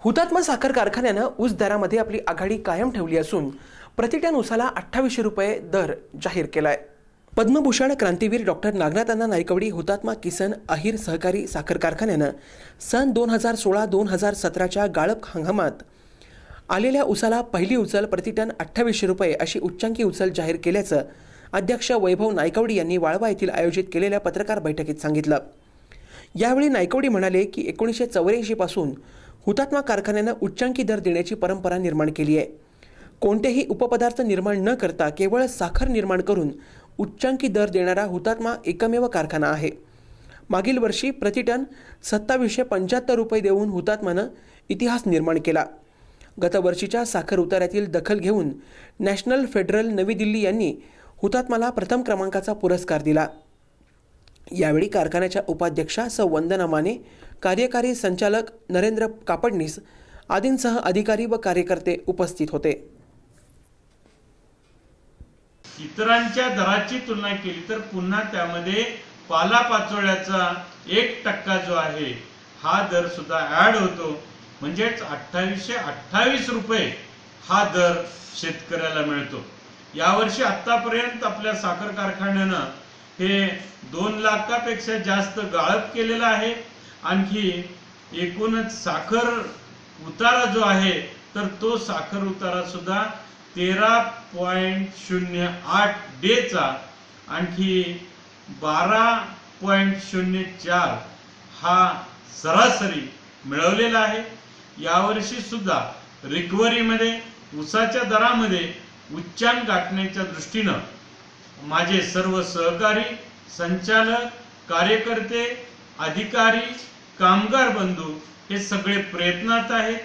हुतात्मा साखर कारखान्यानं ऊस दरामध्ये आपली आघाडी कायम ठेवली असून प्रतिटन ऊसाला 2800 रुपये दर जाहीर केलाय। पद्मभूषण क्रांतीवीर डॉक्टर नागनाथअण्णा नाईकवडी हुतात्मा किसन अहिर सहकारी साखर कारखान्यानं सन 2016-2017च्या गाळप हंगामात आलेल्या ऊसाला पहिली उचल प्रतिटन 2800 रुपये अशी उच्चांकी उचल जाहीर केल्याचं अध्यक्ष वैभव नाईकवडी यांनी वाळवा येथील आयोजित केलेल्या पत्रकार बैठकीत सांगितलं। यावेळी नाईकवडी म्हणाले की 1984 पासून हुतात्मा कारखान्यानं उच्चांकी दर देण्याची परंपरा निर्माण केली आहे। कोणतेही उपपदार्थ निर्माण न करता केवळ साखर निर्माण करून उच्चांकी दर देणारा हुतात्मा एकमेव कारखाना आहे। मागील वर्षी प्रतिटन 2775 रुपये देऊन हुतात्मानं इतिहास निर्माण केला। गत वर्षीच्या साखर उतार्यातील दखल घेऊन नॅशनल फेडरल नवी दिल्ली यांनी हुतात्माला प्रथम क्रमांकाचा पुरस्कार दिला। यावेळी कारखान्याच्या उपाध्यक्षा सौ वंदना माने, कार्यकारी संचालक नरेंद्र कापडनीस आदींसह अधिकारी व कार्यकर्ते उपस्थित होते। इतरांच्या दराची तुलना केली तर पुन्हा त्यामध्ये पालापाचोळ्याचा 1% जो आहे हा दर सुद्धा ऍड होतो, म्हणजेच 2828 रुपये हा दर शेतकऱ्याला मिळतो। यावर्षी आतापर्यंत आपल्या साखर कारखान्यानं हे 2 लाखापेक्षा जास्त गाळप केलेला आहे। आणखी एकूणच साखर उतारा जो आहे तर तो साखर उतारा सुद्धा 13.08 डेचा आणखी 12.04 हा सरासरी मिळवलेला आहे। यावर्षी सुद्धा रिकव्हरीमध्ये ऊसाच्या दरामध्ये उच्चांक गाठण्याच्या दृष्टीनं माझे सर्व सहकारी, संचालक, कार्यकर्ते, अधिकारी, कामगार बंधू हे सगळे प्रयत्नात आहेत।